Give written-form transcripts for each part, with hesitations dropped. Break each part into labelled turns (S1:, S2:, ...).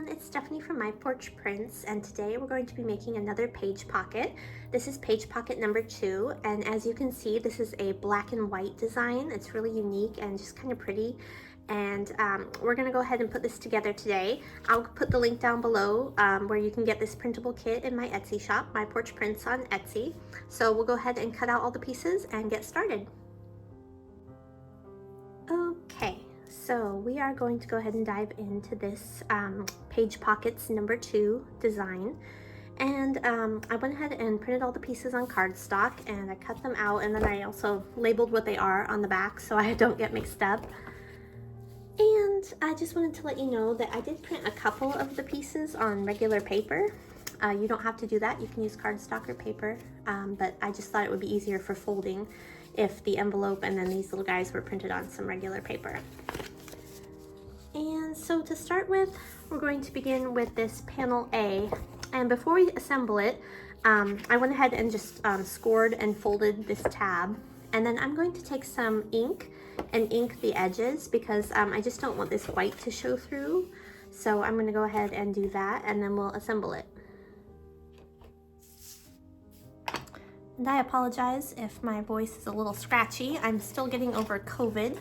S1: everyone, it's Stephanie from My Porch Prints, and today we're going to be making another page pocket. This is page pocket number 2, and as you can see, this is a black and white design. It's really unique and just kind of pretty, and we're going to go ahead and put this together today. I'll put the link down below where you can get this printable kit in my Etsy shop, My Porch Prints on Etsy. So we'll go ahead and cut out all the pieces and get started. Okay. So we are going to go ahead and dive into this page pockets number 2 design, and I went ahead and printed all the pieces on cardstock, and I cut them out, and then I also labeled what they are on the back so I don't get mixed up. And I just wanted to let you know that I did print a couple of the pieces on regular paper. You don't have to do that, you can use cardstock or paper, but I just thought it would be easier for folding if the envelope and then these little guys were printed on some regular paper. And so to start with, we're going to begin with this panel A. And before we assemble it, I went ahead and just scored and folded this tab. And then I'm going to take some ink and ink the edges because I just don't want this white to show through. So I'm going to go ahead and do that, and then we'll assemble it. And I apologize if my voice is a little scratchy. I'm still getting over COVID,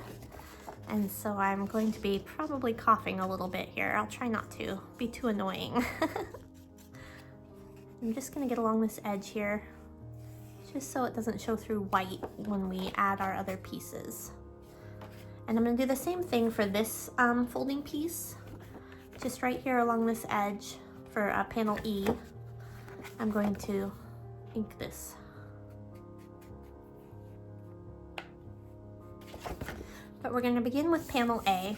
S1: and so I'm going to be probably coughing a little bit here. I'll try not to be too annoying. I'm just gonna get along this edge here, just so it doesn't show through white when we add our other pieces. And I'm gonna do the same thing for this folding piece, just right here along this edge for panel E. I'm going to ink this. But we're going to begin with panel A,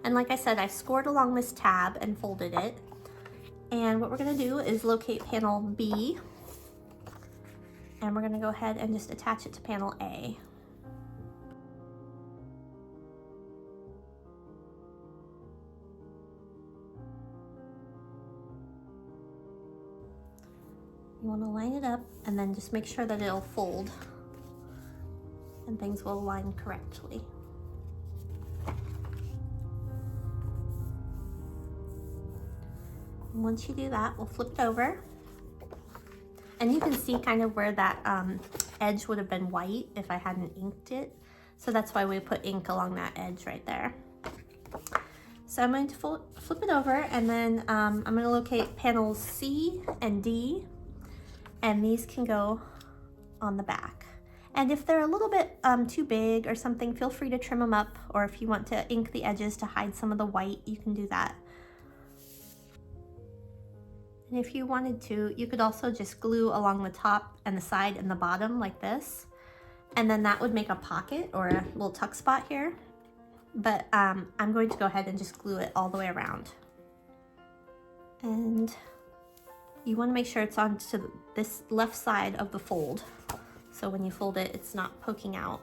S1: and like I said, I scored along this tab and folded it. And what we're going to do is locate panel B, and we're going to go ahead and just attach it to panel A. You want to line it up and then just make sure that it'll fold and things will align correctly. Once you do that, we'll flip it over, and you can see kind of where that edge would have been white if I hadn't inked it. So that's why we put ink along that edge right there. So I'm going to flip it over, and then I'm going to locate panels C and D, and these can go on the back. And if they're a little bit too big or something, feel free to trim them up, or if you want to ink the edges to hide some of the white, you can do that. And if you wanted to, you could also just glue along the top and the side and the bottom like this. And then that would make a pocket or a little tuck spot here. But I'm going to go ahead and just glue it all the way around. And you want to make sure it's onto this left side of the fold. So when you fold it, it's not poking out.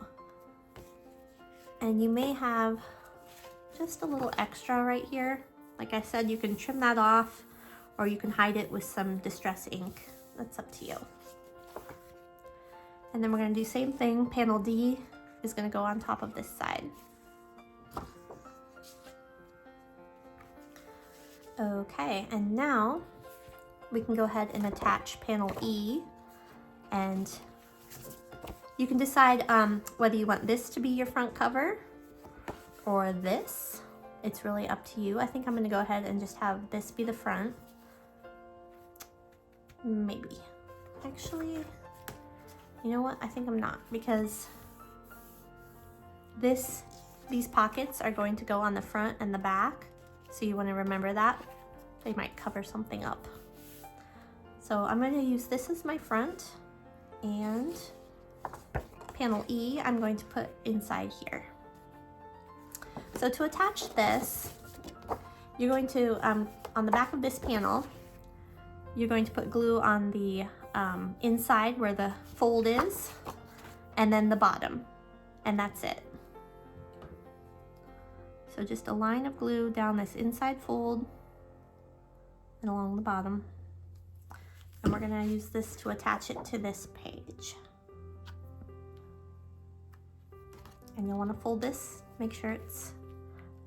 S1: And you may have just a little extra right here. Like I said, you can trim that off, or you can hide it with some distress ink. That's up to you. And then we're gonna do the same thing. Panel D is gonna go on top of this side. Okay, and now we can go ahead and attach panel E, and you can decide whether you want this to be your front cover or this. It's really up to you. I think I'm gonna go ahead and just have this be the front. Maybe. Actually, you know what? I think I'm not, because these pockets are going to go on the front and the back, so you want to remember that. They might cover something up. So I'm going to use this as my front, and panel E I'm going to put inside here. So to attach this, you're going to, on the back of this panel, you're going to put glue on the inside where the fold is, and then the bottom, and that's it. So just a line of glue down this inside fold and along the bottom. And we're gonna use this to attach it to this page. And you'll wanna fold this, make sure it's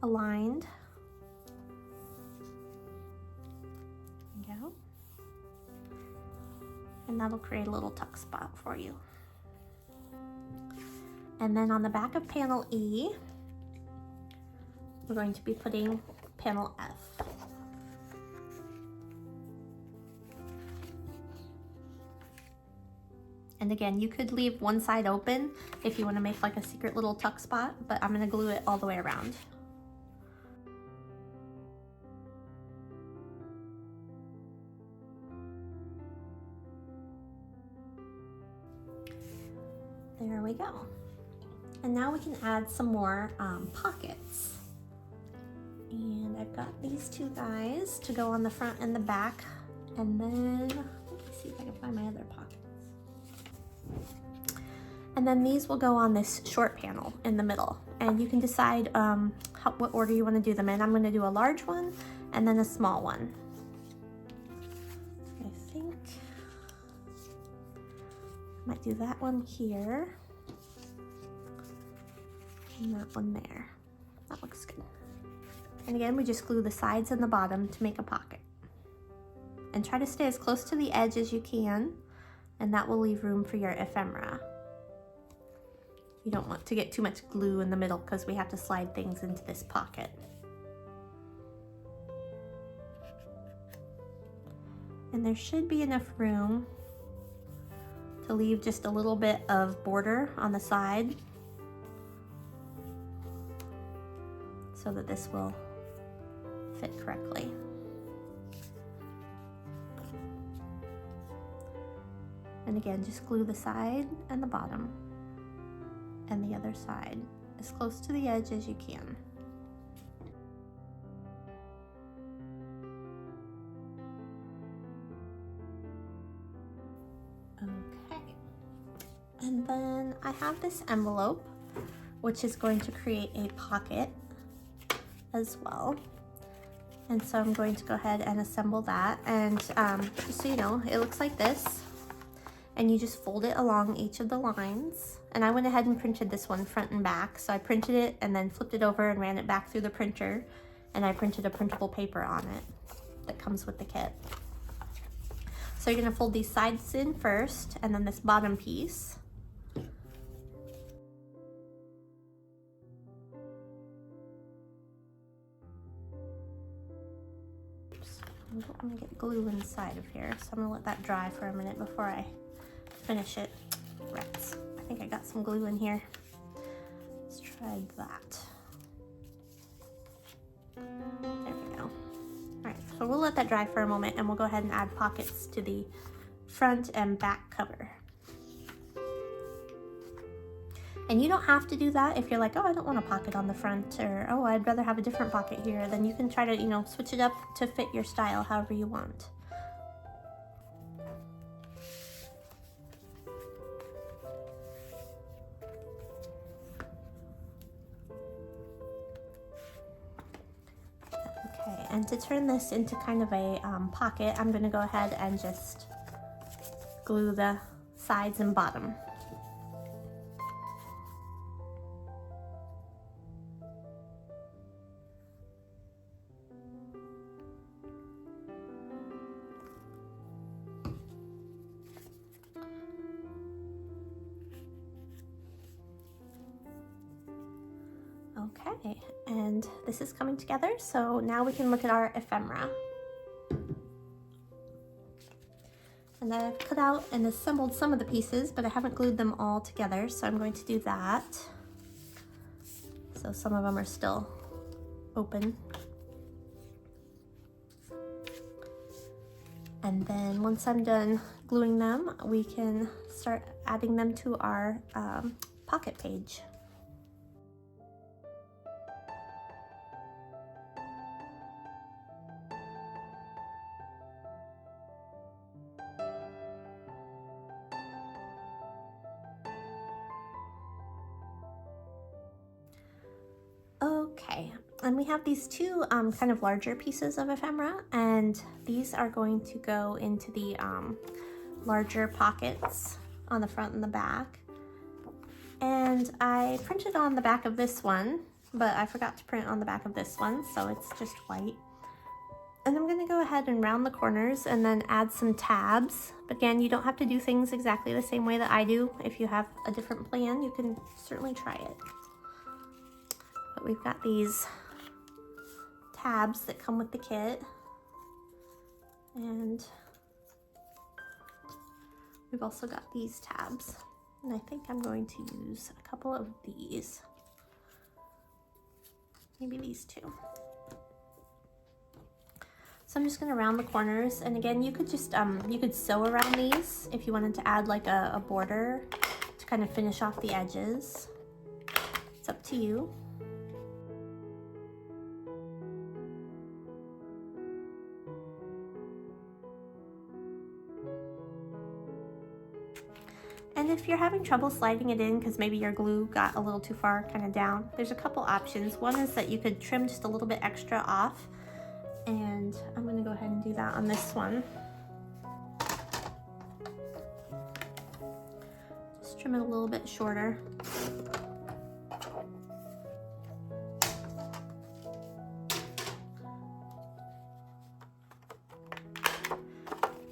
S1: aligned. and that'll create a little tuck spot for you. And then on the back of panel E, we're going to be putting panel F. And again, you could leave one side open if you want to make like a secret little tuck spot, but I'm going to glue it all the way around. There we go. And now we can add some more pockets. And I've got these two guys to go on the front and the back. And then, let me see if I can find my other pockets. And then these will go on this short panel in the middle. And you can decide what order you want to do them in. I'm going to do a large one and then a small one. I think I might do that one here. And that one there. That looks good. And again, we just glue the sides and the bottom to make a pocket. And try to stay as close to the edge as you can, and that will leave room for your ephemera. You don't want to get too much glue in the middle because we have to slide things into this pocket. And there should be enough room to leave just a little bit of border on the side so that this will fit correctly. And again, just glue the side and the bottom and the other side as close to the edge as you can. Okay. And then I have this envelope, which is going to create a pocket as well. And so I'm going to go ahead and assemble that. And just so you know, it looks like this. And you just fold it along each of the lines. And I went ahead and printed this one front and back. So I printed it and then flipped it over and ran it back through the printer. And I printed a printable paper on it that comes with the kit. So you're gonna fold these sides in first and then this bottom piece. Oops, I don't wanna get glue inside of here. So I'm gonna let that dry for a minute before I finish it. Rats. I think I got some glue in here. Let's try that. There we go. Alright, so we'll let that dry for a moment and we'll go ahead and add pockets to the front and back cover. And you don't have to do that if you're like, oh, I don't want a pocket on the front, or oh, I'd rather have a different pocket here. Then you can try to, you know, switch it up to fit your style however you want. And to turn this into kind of a pocket, I'm going to go ahead and just glue the sides and bottom. Okay, and this is coming together, so now we can look at our ephemera. And I've cut out and assembled some of the pieces, but I haven't glued them all together, so I'm going to do that. So some of them are still open. And then once I'm done gluing them, we can start adding them to our pocket page. Okay, and we have these two kind of larger pieces of ephemera, and these are going to go into the larger pockets on the front and the back. And I printed on the back of this one, but I forgot to print on the back of this one, so it's just white. And I'm going to go ahead and round the corners and then add some tabs. But again, you don't have to do things exactly the same way that I do. If you have a different plan, you can certainly try it. But we've got these tabs that come with the kit. And we've also got these tabs. And I think I'm going to use a couple of these. Maybe these two. So I'm just going to round the corners, and again, you could just you could sew around these if you wanted to add like a border to kind of finish off the edges. It's up to you. And if you're having trouble sliding it in because maybe your glue got a little too far kind of down, there's a couple options. One is that you could trim just a little bit extra off, and I'm going to go ahead and do that on this one. Just trim it a little bit shorter.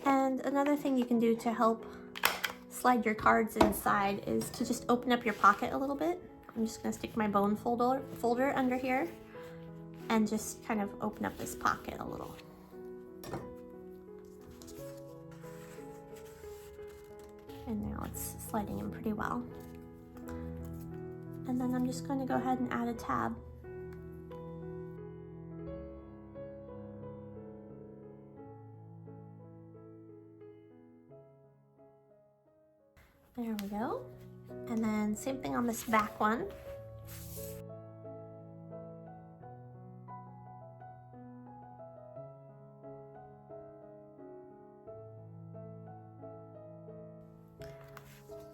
S1: And another thing you can do to help slide your cards inside is to just open up your pocket a little bit. I'm just going to stick my bone folder under here and just kind of open up this pocket a little. And now it's sliding in pretty well. And then I'm just going to go ahead and add a tab. There we go. And then same thing on this back one.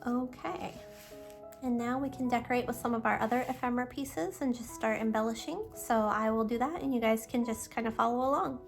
S1: Okay, and now we can decorate with some of our other ephemera pieces and just start embellishing. So I will do that and you guys can just kind of follow along.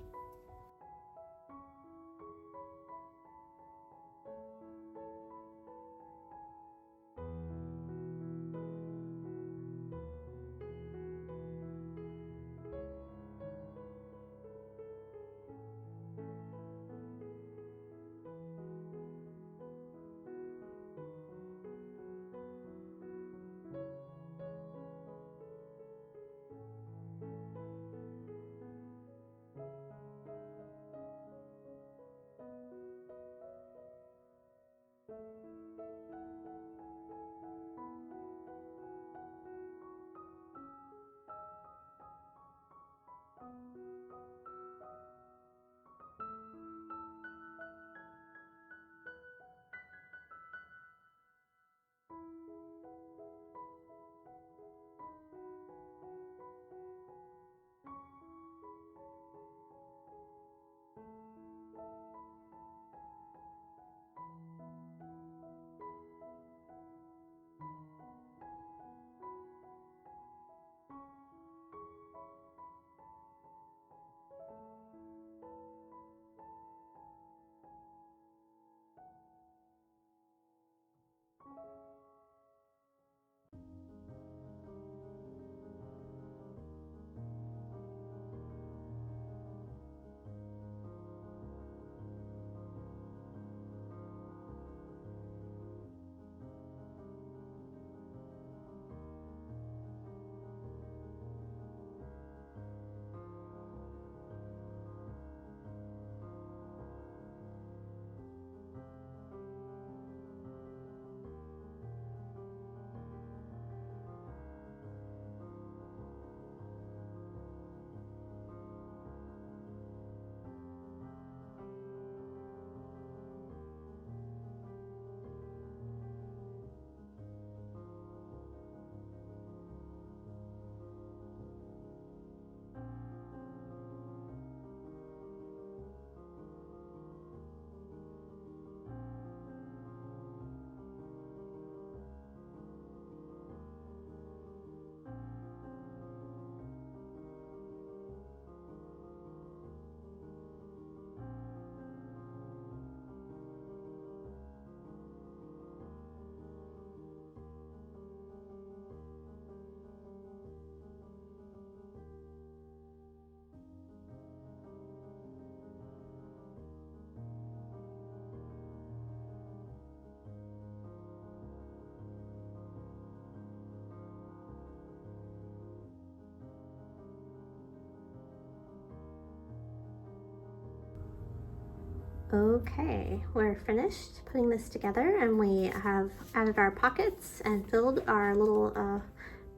S1: Okay, we're finished putting this together, and we have added our pockets and filled our little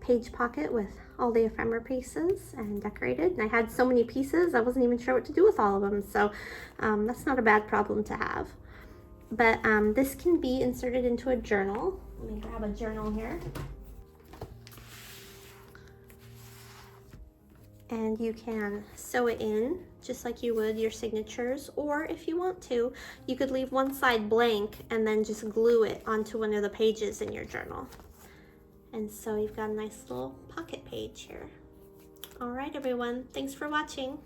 S1: page pocket with all the ephemera pieces and decorated. And I had so many pieces, I wasn't even sure what to do with all of them, so that's not a bad problem to have. But this can be inserted into a journal. Let me grab a journal here. And you can sew it in just like you would your signatures, or if you want to, you could leave one side blank and then just glue it onto one of the pages in your journal. And so you've got a nice little pocket page here. All right, everyone, thanks for watching.